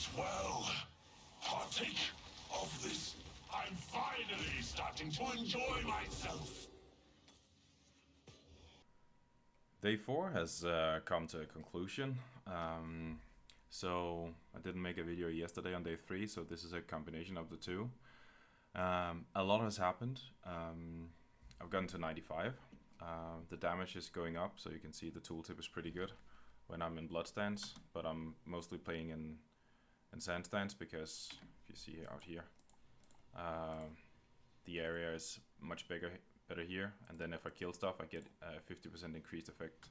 Eat well. Partake of this. I'm finally starting to enjoy myself. Day 4 has come to a conclusion. So I didn't make a video yesterday on day 3, so this is a combination of the two. A lot has happened. I've gotten to 95. The damage is going up, so you can see the tooltip is pretty good when I'm in blood stance, but I'm mostly playing in sand stance because if you see out here, the area is much better here, and then if I kill stuff I get a 50% increased effect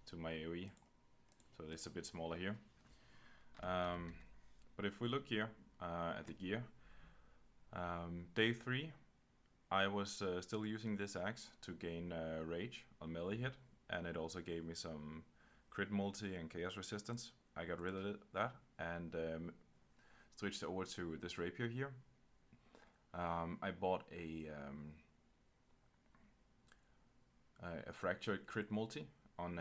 to my AoE, so it's a bit smaller here. But if we look here at the gear, day 3 I was still using this axe to gain rage on melee hit, and it also gave me some crit multi and chaos resistance. I got rid of that and switched over to this rapier here. I bought a fractured crit multi on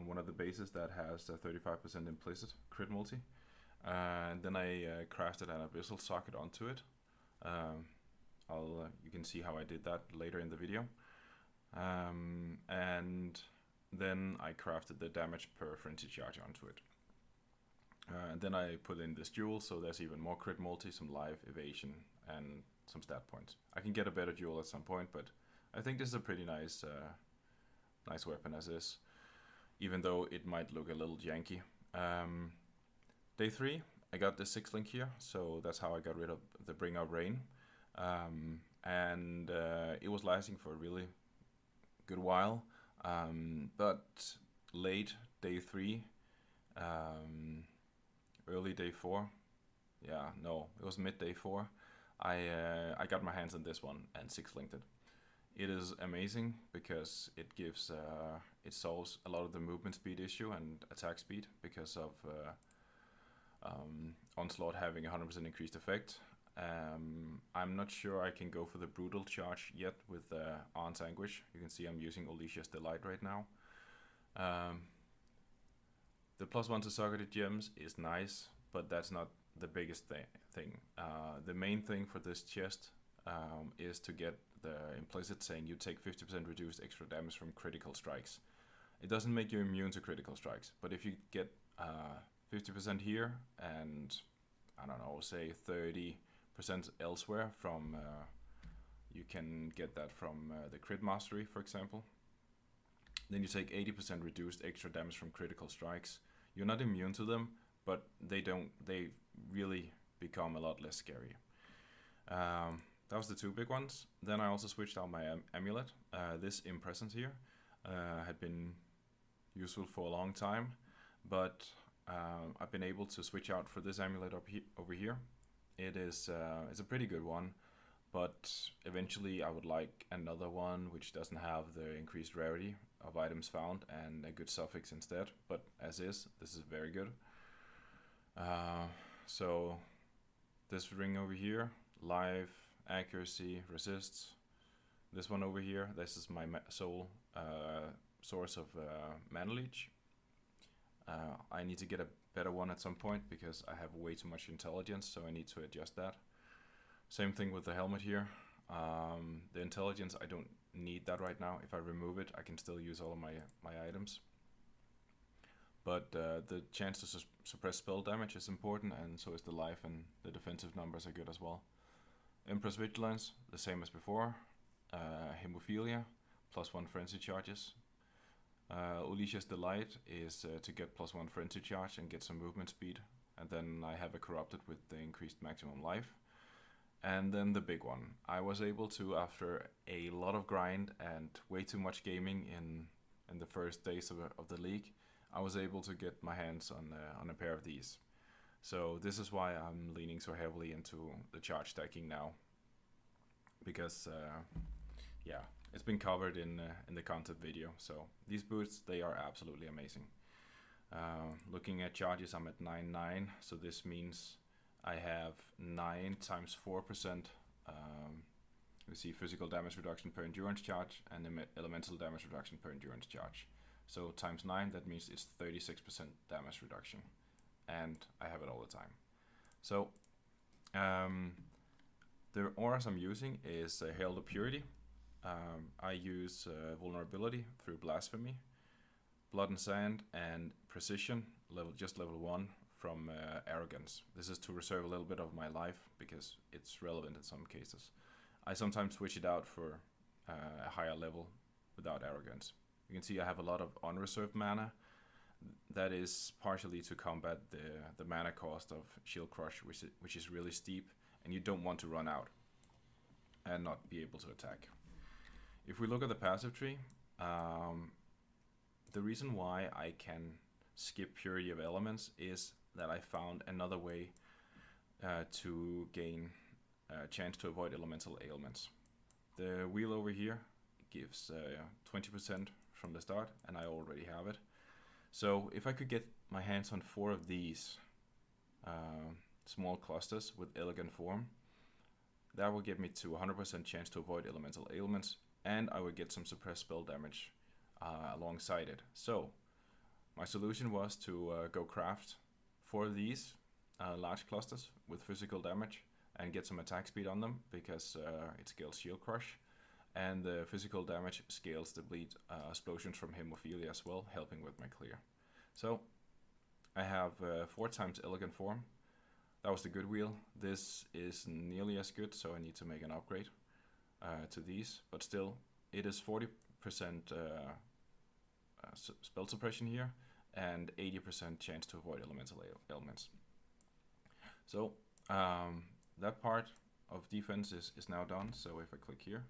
one of the bases that has a 35% implicit crit multi, and then I crafted an abyssal socket onto it. You can see how I did that later in the video, and then I crafted the damage per frenzy charge onto it. And then I put in this jewel, so there's even more crit multi, some life, evasion, and some stat points. I can get a better jewel at some point, but I think this is a pretty nice weapon as is, even though it might look a little janky. Day 3, I got the 6 link here, so that's how I got rid of the Bring Out Rain. And it was lasting for a really good while, but late day 3, early day 4, yeah, no, it was mid day 4, I got my hands on this one and 6 linked it. It is amazing because it gives it solves a lot of the movement speed issue and attack speed because of Onslaught having 100% increased effect. I'm not sure I can go for the brutal charge yet with Arn's Anguish. You can see I'm using Olicia's Delight right now. The +1 to socketed gems is nice, but that's not the biggest thing. The main thing for this chest is to get the implicit saying you take 50% reduced extra damage from critical strikes. It doesn't make you immune to critical strikes, but if you get 50% here and I don't know, say 30% elsewhere from, you can get that from the crit mastery, for example. Then you take 80% reduced extra damage from critical strikes. You're not immune to them, but they really become a lot less scary. That was the 2 big ones. Then I also switched out my amulet. This Impresence here had been useful for a long time, but I've been able to switch out for this amulet over here. It's a pretty good one, but eventually I would like another one which doesn't have the increased rarity of items found and a good suffix instead, but as is, this is very good. So this ring over here, life, accuracy, resists. This one over here, this is my sole source of mana leech. I need to get a better one at some point because I have way too much intelligence, so I need to adjust that. Same thing with the helmet here. The intelligence, I don't need that right now. If I remove it, I can still use all of my items. But the chance to suppress spell damage is important, and so is the life, and the defensive numbers are good as well. Empress Vigilance, the same as before. Hemophilia, +1 frenzy charges. Olicia's Delight is to get +1 frenzy charge and get some movement speed, and then I have a Corrupted with the increased maximum life. And then the big one, I was able to, after a lot of grind and way too much gaming in the first days of the league, I was able to get my hands on a pair of these. So this is why I'm leaning so heavily into the charge stacking now, because yeah, it's been covered in the content video. So these boots, they are absolutely amazing. Looking at charges, I'm at 9.9, so this means I have 9 times 4%. We see physical damage reduction per endurance charge and elemental damage reduction per endurance charge. So times 9, that means it's 36% damage reduction, and I have it all the time. So the auras I'm using is Herald of Purity. I use Vulnerability through Blasphemy, Blood and Sand, and Precision, just level 1 from Arrogance. This is to reserve a little bit of my life because it's relevant in some cases. I sometimes switch it out for a higher level without Arrogance. You can see I have a lot of unreserved mana. That is partially to combat the mana cost of Shield Crush, which is really steep, and you don't want to run out and not be able to attack. If we look at the passive tree, the reason why I can skip Purity of Elements is that I found another way to gain a chance to avoid elemental ailments. The wheel over here gives 20% from the start, and I already have it. So if I could get my hands on 4 of these small clusters with Elegant Form, that will give me to 100% chance to avoid elemental ailments, and I would get some suppressed spell damage alongside it. So my solution was to go craft 4 of these large clusters with physical damage and get some attack speed on them, because it scales Shield Crush, and the physical damage scales the bleed explosions from Hemophilia as well, helping with my clear. So I have 4 times Elegant Form. That was the good wheel. This is nearly as good, so I need to make an upgrade to these, but still it is 40% spell suppression here and 80% chance to avoid elemental ailments. So that part of defense is now done. So if I click here,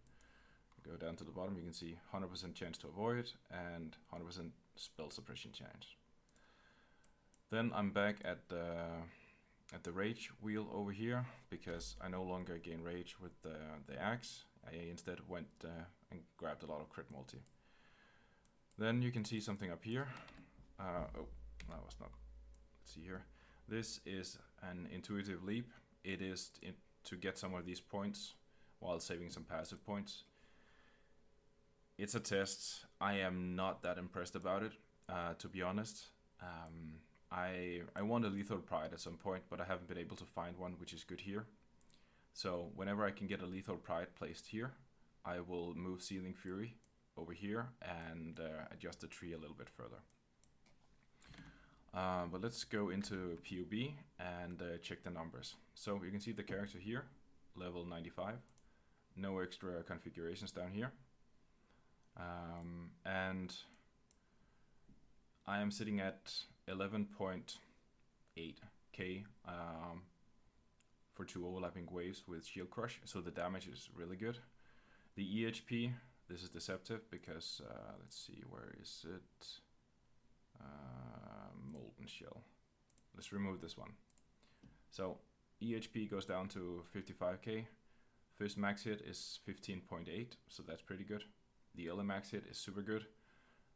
go down to the bottom, you can see 100% chance to avoid and 100% spell suppression chance. Then I'm back at the rage wheel over here, because I no longer gain rage with the axe. I instead went and grabbed a lot of crit multi. Then you can see something up here. Oh, that was not. Let's see here. This is an intuitive leap. It is to get some of these points while saving some passive points. It's a test. I am not that impressed about it, to be honest. I want a Lethal Pride at some point, but I haven't been able to find one which is good here. So whenever I can get a Lethal Pride placed here, I will move Sealing Fury over here and adjust the tree a little bit further. But let's go into PoB and check the numbers. So you can see the character here, level 95. No extra configurations down here. And I am sitting at 11.8k for 2 overlapping waves with Shield Crush, so the damage is really good. The EHP, this is deceptive because, let's see, where is it? Molten Shell. Let's remove this one. So EHP goes down to 55k. First max hit is 15.8, so that's pretty good. The LM max hit is super good.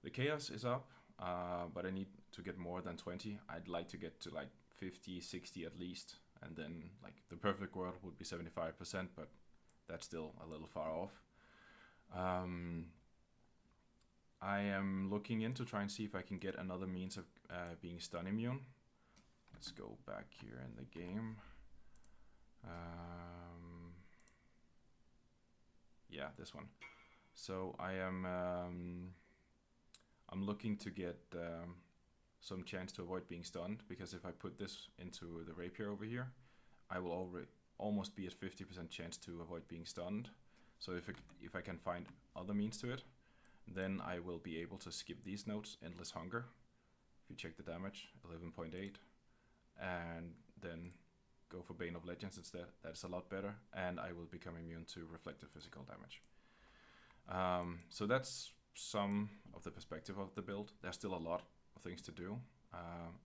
The Chaos is up, but I need to get more than 20. I'd like to get to like 50, 60 at least, and then like the perfect world would be 75%, but that's still a little far off. I am looking into try and see if I can get another means of being stun immune. Let's go back here in the game. Yeah, this one. So I am I'm looking to get some chance to avoid being stunned, because if I put this into the rapier over here, I will almost be at 50% chance to avoid being stunned. So if I can find other means to it, then I will be able to skip these notes, Endless Hunger. If you check the damage, 11.8, and then go for Bane of Legends instead. That's a lot better, and I will become immune to reflective physical damage. So that's some of the perspective of the build. There's still a lot of things to do.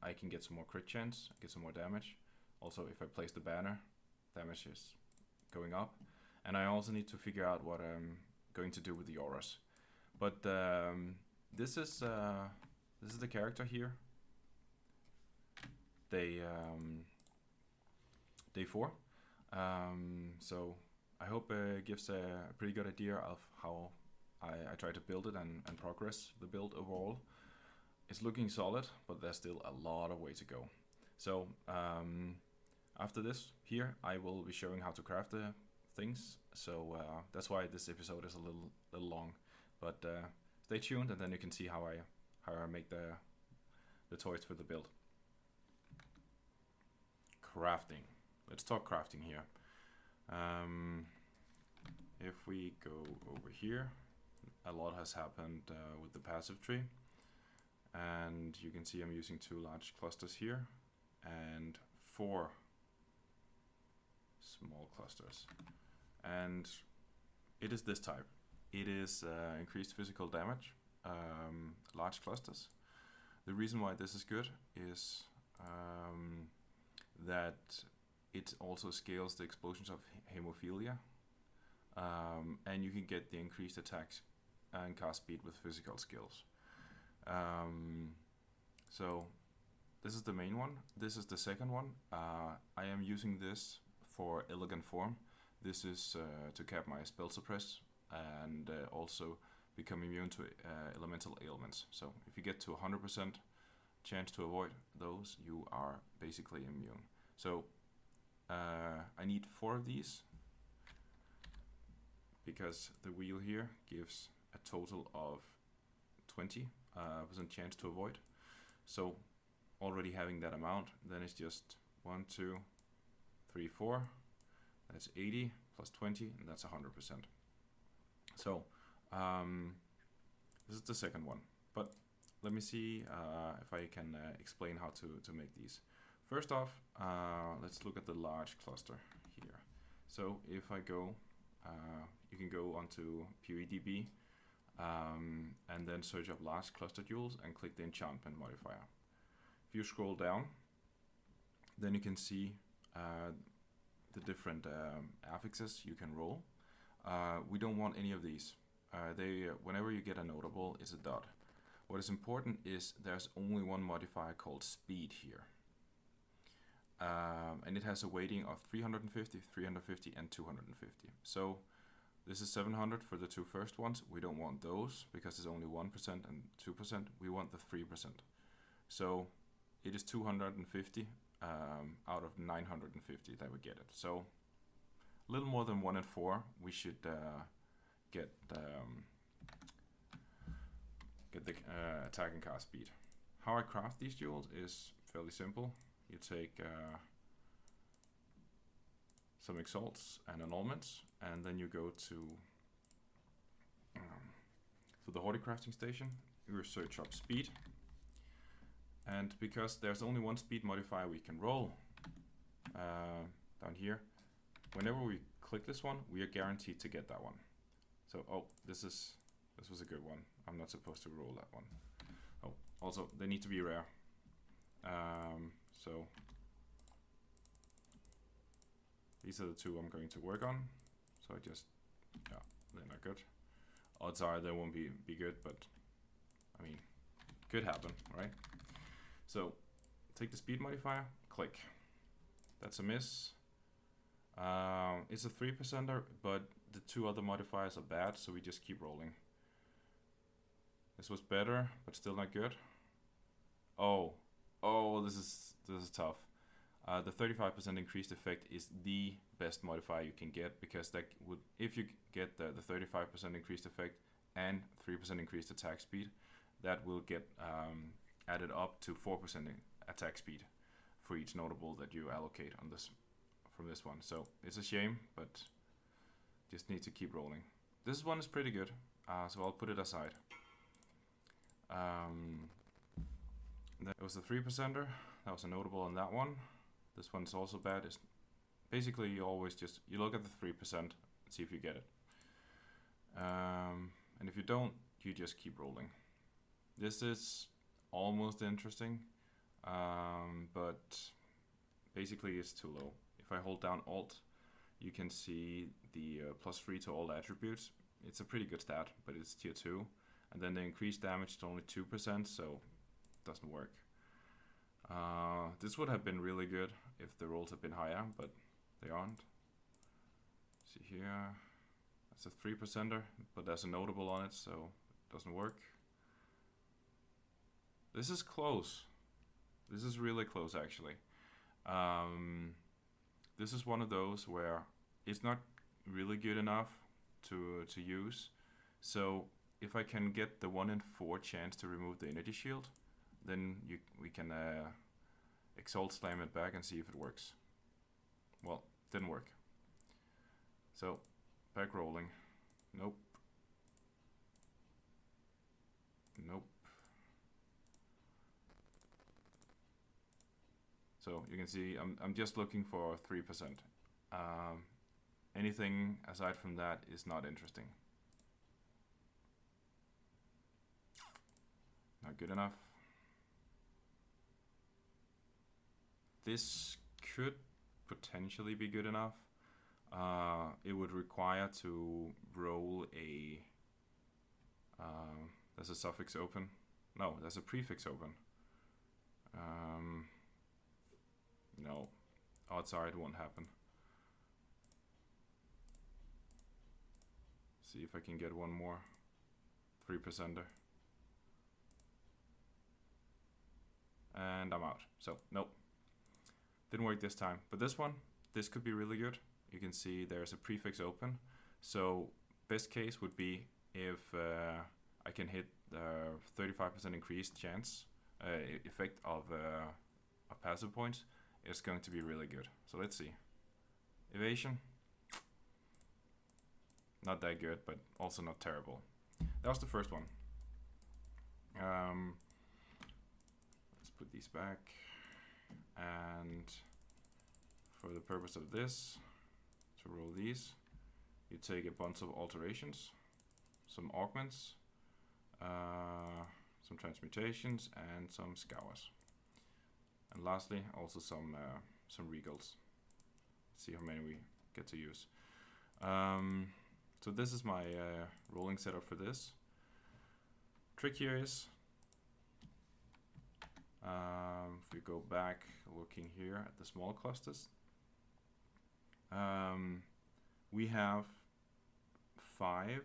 I can get some more crit chance, get some more damage. Also, if I place the banner, damage is going up. And I also need to figure out what I'm going to do with the auras. But this is the character here. Day 4. So I hope it gives a pretty good idea of how I try to build it and progress the build overall. It's looking solid, but there's still a lot of way to go. So after this here, I will be showing how to craft the things. So that's why this episode is a little long. But stay tuned, and then you can see how I make the toys for the build. Crafting. Let's talk crafting here. If we go over here, a lot has happened with the passive tree, and you can see I'm using 2 large clusters here and 4 small clusters, and it is this type. It is increased physical damage, large clusters. The reason why this is good is that it also scales the explosions of hemophilia, and you can get the increased attacks and cast speed with physical skills. So this is the main one. This is the second one. I am using this for elegant form. This is to cap my spell suppress and also become immune to elemental ailments. So if you get to 100% chance to avoid those, you are basically immune. So I need 4 of these because the wheel here gives a total of 20% chance to avoid. So already having that amount, then it's just 1, 2, 3, 4. That's 80 plus 20, and that's 100%. So this is the second one. But let me see if I can explain how to make these. First off, let's look at the large cluster here. So if I go, you can go onto PoEDB and then search up large cluster jewels and click the enchantment modifier. If you scroll down, then you can see the different affixes you can roll. We don't want any of these. Whenever you get a notable, it's a dot. What is important is there's only one modifier called speed here. And it has a weighting of 350, 350, and 250. So this is 700 for the 2 first ones. We don't want those because it's only 1% and 2%. We want the 3%. So it is 250 out of 950 that we get it. So a little more than 1 in 4 we should get the attack and cast speed. How I craft these jewels is fairly simple. You take some exalts and annulments, and then you go to the Hoardy crafting station. You search up speed, and because there's only one speed modifier we can roll down here, whenever we click this one, we are guaranteed to get that one. So this was a good one. I'm not supposed to roll that one. Oh, also they need to be rare. So these are the 2 I'm going to work on. So I just, yeah, they're not good. Odds are they won't be good, but I mean, could happen, right? So take the speed modifier, click. That's a miss. It's a 3%er, but the 2 other modifiers are bad, so we just keep rolling. This was better, but still not good. Oh, this is tough. The 35% increased effect is the best modifier you can get, because that would, if you get the 35% increased effect and 3% increased attack speed, that will get added up to 4% attack speed for each notable that you allocate on this from this one. So it's a shame, but just need to keep rolling. This one is pretty good, so I'll put it aside. That was the 3%er. That was a notable on that one. This one's also bad. It's basically you always just look at the 3% and see if you get it. And if you don't, you just keep rolling. This is almost interesting, but basically it's too low. If I hold down Alt, you can see the +3 to all attributes. It's a pretty good stat, but it's tier 2. And then the increased damage to only 2%, so it doesn't work. This would have been really good if the rolls had been higher, but they aren't. See here, that's a 3%er, but there's a notable on it, so it doesn't work. This is close. This is really close, actually. this is one of those where it's not really good enough to use. So if I can get the 1 in 4 chance to remove the energy shield, then we can Exalt Slam it back and see if it works. Well, didn't work. So, back rolling. Nope. Nope. So you can see I'm just looking for 3%. Anything aside from that is not interesting. Not good enough. This could potentially be good enough. It would require to roll a... there's a suffix open. No, there's a prefix open. No, odds are it won't happen. See if I can get one more 3%er. And I'm out. So, nope. Didn't work this time. But this one, this could be really good. You can see there's a prefix open. So, best case would be if I can hit the 35% increased chance effect of passive points. It's going to be really good. So let's see. Evasion. Not that good, but also not terrible. That was the first one. Let's put these back. And for the purpose of this, to roll these, you take a bunch of alterations, some augments, some transmutations, and some scours. And lastly, also some regals. See how many we get to use. So this is my rolling setup for this. Trick here is, if we go back looking here at the small clusters, we have 5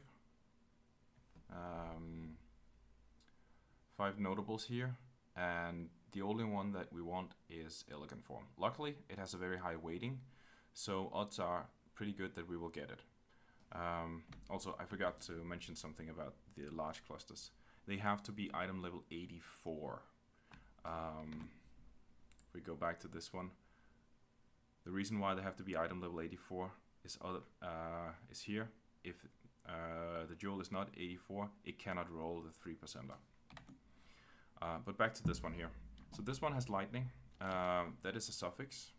notables here, and the only one that we want is elegant form. Luckily, it has a very high weighting, so odds are pretty good that we will get it. Also, I forgot to mention something about the large clusters. They have to be item level 84. If we go back to this one, the reason why they have to be item level 84 is here. If the jewel is not 84, it cannot roll the 3%er. But back to this one here. So this one has lightning. That is a suffix.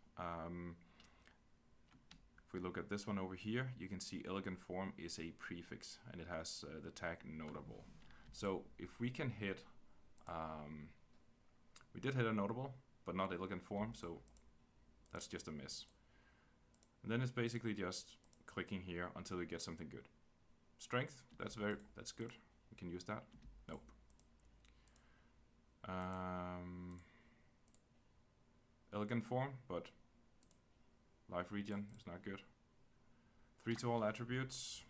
If we look at this one over here, you can see elegant form is a prefix, and it has the tag notable. So if we can hit, we did hit a notable, but not elegant form, so that's just a miss. And then it's basically just clicking here until we get something good. Strength, that's good. We can use that. Nope. Elegant form, but life regen is not good. 3 to all attributes.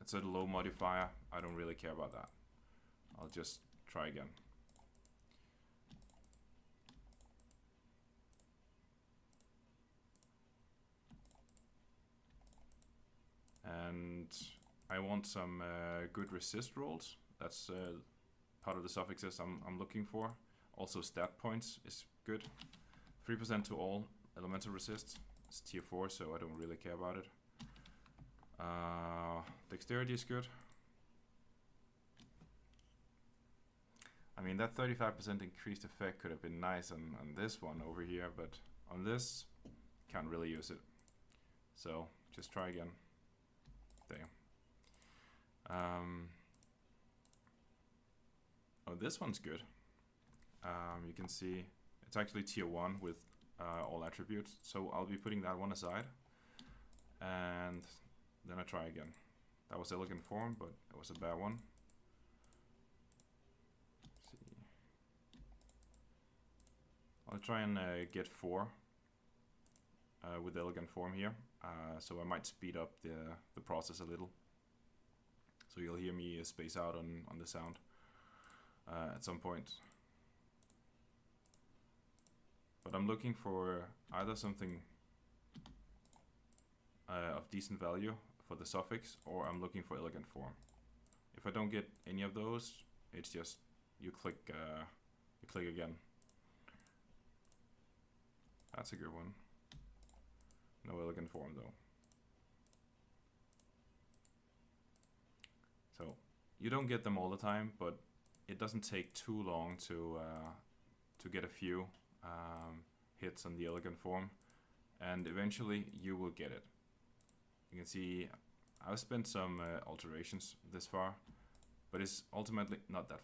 It's a low modifier. I don't really care about that. I'll just try again. And I want some good resist rolls. That's part of the suffixes I'm looking for. Also stat points is good. 3% to all elemental resists. It's tier 4, so I don't really care about it. Dexterity is good. I mean, that 35% increased effect could have been nice on this one over here, but on this, can't really use it. So, just try again. Damn. Oh, this one's good. You can see it's actually tier 1 with all attributes, so I'll be putting that one aside, and then I try again. That was elegant form, but it was a bad one. Let's see. I'll try and get 4 with elegant form here, so I might speed up the process a little. So you'll hear me space out on the sound at some point. But I'm looking for either something of decent value for the suffix, or I'm looking for elegant form. If I don't get any of those, it's just you click again. That's a good one. No elegant form though. So you don't get them all the time, but it doesn't take too long to get a few hits on the elegant form, and eventually you will get it. You can see I've spent some alterations this far, but it's ultimately not that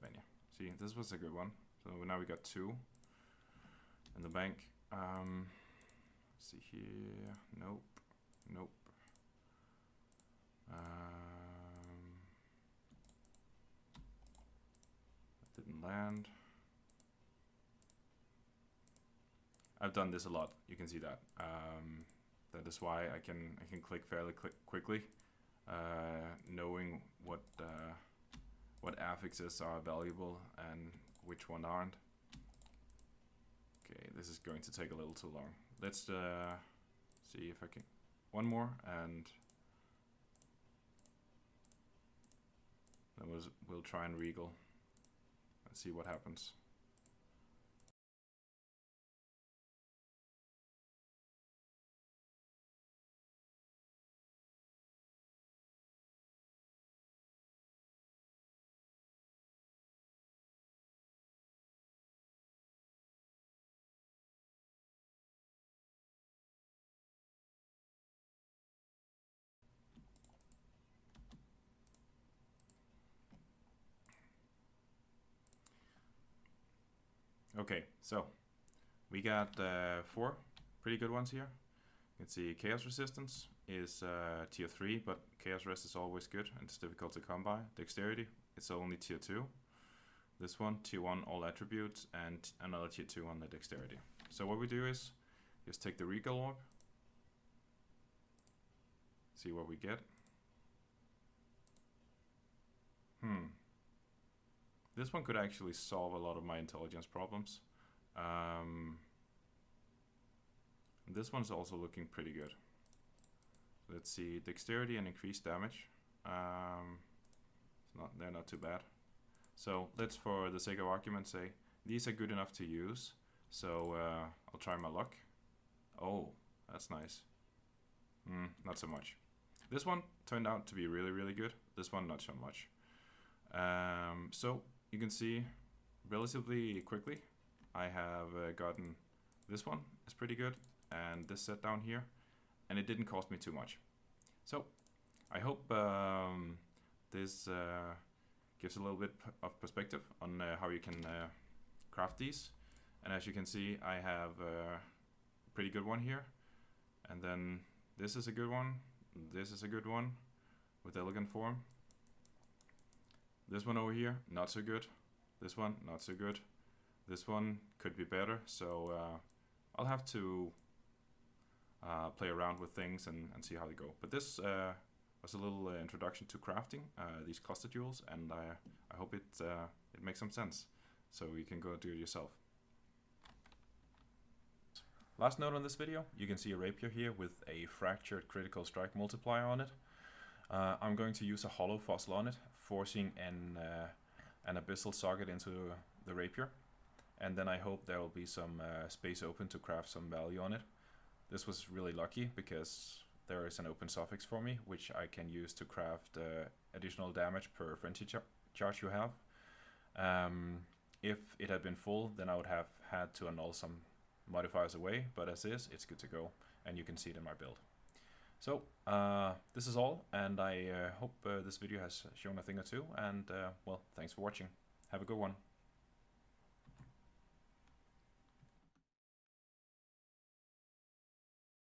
many. See, this was a good one. So now we got 2 in the bank. Let's see here. Nope. Nope. That didn't land. I've done this a lot. You can see that. That is why I can click fairly quickly, knowing what affixes are valuable and which one aren't. Okay, this is going to take a little too long. Let's see if I can. One more, and then we'll try and regal. Let's see what happens. Okay, so we got 4 pretty good ones here. You can see Chaos Resistance is tier 3, but Chaos Rest is always good and it's difficult to come by. Dexterity, it's only tier 2. This one, tier 1, all attributes, and another tier 2 on the Dexterity. So what we do is just take the Regal Orb, see what we get. This one could actually solve a lot of my intelligence problems. This one's also looking pretty good. Let's see, dexterity and increased damage. They're not too bad. So let's, for the sake of argument, say these are good enough to use. So I'll try my luck. Oh, that's nice. Not so much. This one turned out to be really, really good. This one, not so much. So you can see relatively quickly I have gotten this one is pretty good, and this set down here, and it didn't cost me too much. So I hope this gives a little bit of perspective on how you can craft these. And as you can see, I have a pretty good one here, and then this is a good one, this is a good one with elegant form. This one over here, not so good. This one, not so good. This one could be better, so I'll have to play around with things and see how they go. But this was a little introduction to crafting these cluster jewels, and I hope it makes some sense, so you can go do it yourself. Last note on this video, you can see a rapier here with a fractured critical strike multiplier on it. I'm going to use a hollow fossil on it, forcing an abyssal socket into the rapier, and then I hope there will be some space open to craft some value on it. This was really lucky because there is an open suffix for me, which I can use to craft additional damage per frenzy charge you have. If it had been full, then I would have had to annul some modifiers away, but as is, it's good to go, and you can see it in my build. So this is all, and I hope this video has shown a thing or two, and well, thanks for watching. Have a good one.